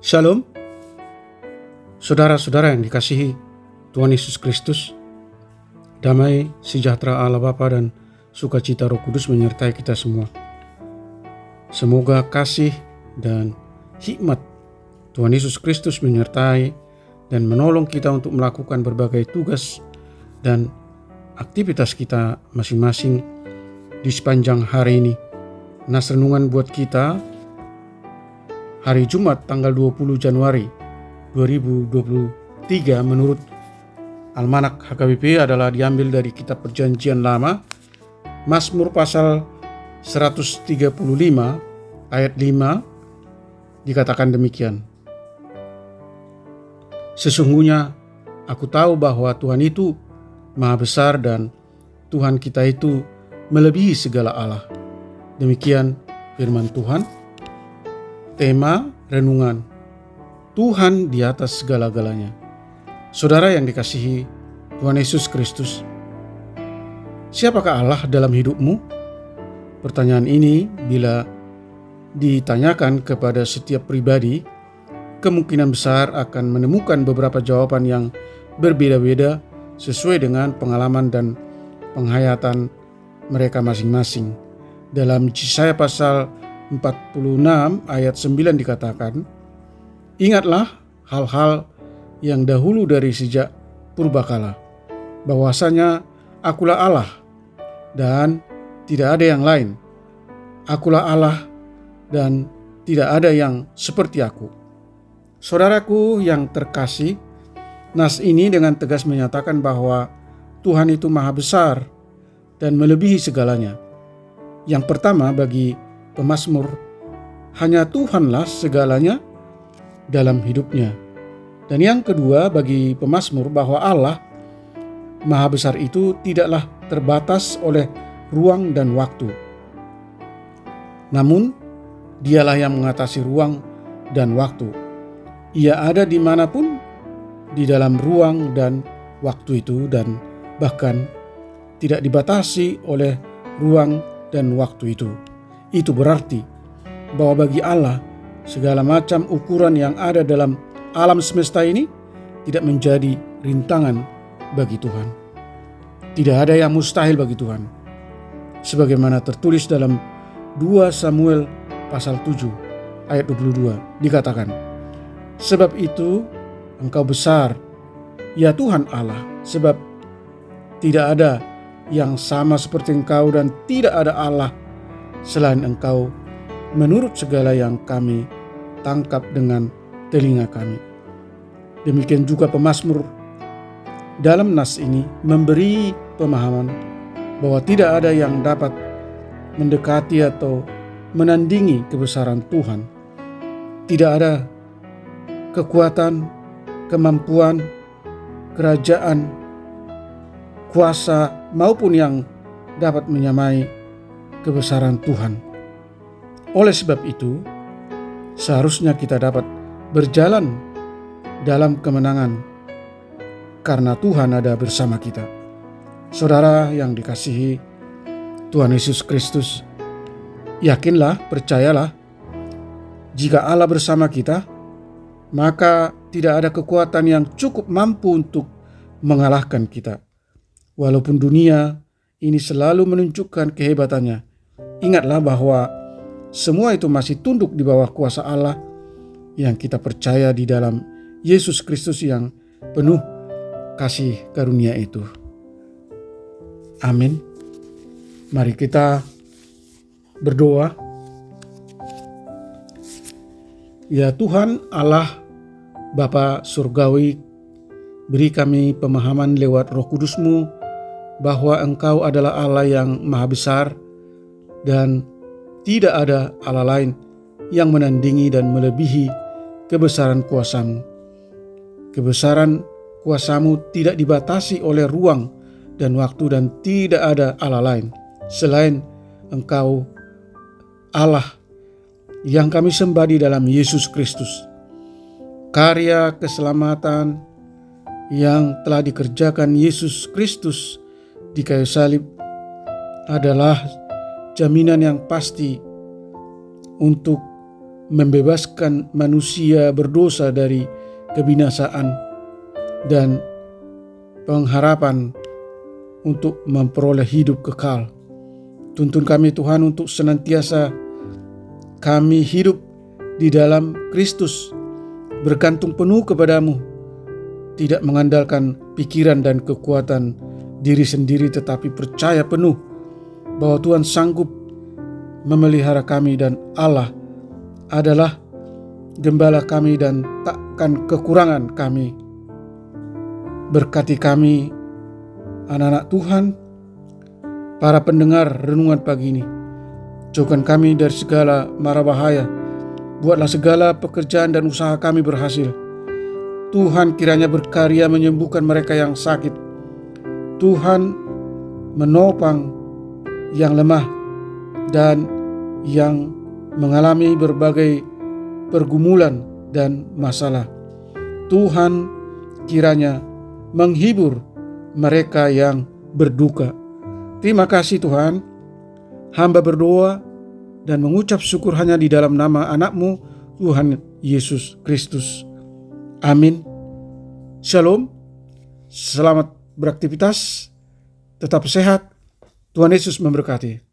Shalom, saudara-saudara yang dikasihi Tuhan Yesus Kristus. Damai sejahtera Allah Bapa dan sukacita Roh Kudus menyertai kita semua. Semoga kasih dan hikmat Tuhan Yesus Kristus menyertai dan menolong kita untuk melakukan berbagai tugas dan aktivitas kita masing-masing di sepanjang hari ini. Nas renungan buat kita hari Jumat tanggal 20 Januari 2023 menurut Almanak HKBP adalah diambil dari kitab Perjanjian Lama, Mazmur pasal 135 ayat 5 dikatakan demikian. Sesungguhnya aku tahu bahwa Tuhan itu Maha Besar dan Tuhan kita itu melebihi segala Allah. Demikian firman Tuhan. Tema renungan, Tuhan di atas segala-galanya. Saudara yang dikasihi Tuhan Yesus Kristus, siapakah Allah dalam hidupmu? Pertanyaan ini bila ditanyakan kepada setiap pribadi, kemungkinan besar akan menemukan beberapa jawaban yang berbeda-beda sesuai dengan pengalaman dan penghayatan mereka masing-masing. Dalam Yesaya pasal 46 ayat 9 dikatakan, ingatlah hal-hal yang dahulu dari sejak purbakala, bahwasanya akulah Allah dan tidak ada yang lain. Akulah Allah dan tidak ada yang seperti aku. Saudaraku yang terkasih, nas ini dengan tegas menyatakan bahwa Tuhan itu Maha Besar dan melebihi segalanya. Yang pertama bagi pemazmur, hanya Tuhanlah segalanya dalam hidupnya. Dan yang kedua bagi pemazmur bahwa Allah Maha Besar itu tidaklah terbatas oleh ruang dan waktu. Namun Dialah yang mengatasi ruang dan waktu. Ia ada dimanapun di dalam ruang dan waktu itu dan bahkan tidak dibatasi oleh ruang dan waktu itu. Itu berarti bahwa bagi Allah segala macam ukuran yang ada dalam alam semesta ini tidak menjadi rintangan bagi Tuhan. Tidak ada yang mustahil bagi Tuhan. Sebagaimana tertulis dalam 2 Samuel pasal 7 ayat 22 dikatakan, sebab itu Engkau besar, ya Tuhan Allah, sebab tidak ada yang sama seperti Engkau dan tidak ada Allah selain Engkau, menurut segala yang kami tangkap dengan telinga kami. Demikian juga pemazmur dalam nas ini memberi pemahaman bahwa tidak ada yang dapat mendekati atau menandingi kebesaran Tuhan. Tidak ada kekuatan, kemampuan, kerajaan, kuasa maupun yang dapat menyamai kebesaran Tuhan. Oleh sebab itu, seharusnya kita dapat berjalan dalam kemenangan karena Tuhan ada bersama kita. Saudara yang dikasihi Tuhan Yesus Kristus, yakinlah, percayalah, jika Allah bersama kita, maka tidak ada kekuatan yang cukup mampu untuk mengalahkan kita. Walaupun dunia ini selalu menunjukkan kehebatannya, ingatlah bahwa semua itu masih tunduk di bawah kuasa Allah yang kita percaya di dalam Yesus Kristus yang penuh kasih karunia itu. Amin. Mari kita berdoa. Ya Tuhan Allah Bapa Surgawi, beri kami pemahaman lewat Roh Kudus-Mu bahwa Engkau adalah Allah yang Maha Besar dan tidak ada Allah lain yang menandingi dan melebihi kebesaran kuasa-Mu. Kebesaran kuasa-Mu tidak dibatasi oleh ruang dan waktu dan tidak ada Allah lain selain Engkau, Allah yang kami sembah di dalam Yesus Kristus. Karya keselamatan yang telah dikerjakan Yesus Kristus di kayu salib adalah jaminan yang pasti untuk membebaskan manusia berdosa dari kebinasaan dan pengharapan untuk memperoleh hidup kekal. Tuntun kami Tuhan untuk senantiasa kami hidup di dalam Kristus, bergantung penuh kepadamu, tidak mengandalkan pikiran dan kekuatan diri sendiri, tetapi percaya penuh bahwa Tuhan sanggup memelihara kami dan Allah adalah gembala kami dan takkan kekurangan kami. Berkati kami, anak-anak Tuhan, para pendengar renungan pagi ini. Jauhkan kami dari segala mara bahaya. Buatlah segala pekerjaan dan usaha kami berhasil. Tuhan kiranya berkarya menyembuhkan mereka yang sakit. Tuhan menopang yang lemah dan yang mengalami berbagai pergumulan dan masalah. Tuhan kiranya menghibur mereka yang berduka. Terima kasih Tuhan. Hamba berdoa dan mengucap syukur hanya di dalam nama anak-Mu, Tuhan Yesus Kristus. Amin. Shalom. Selamat beraktivitas. Tetap sehat. Tuhan Yesus memberkati.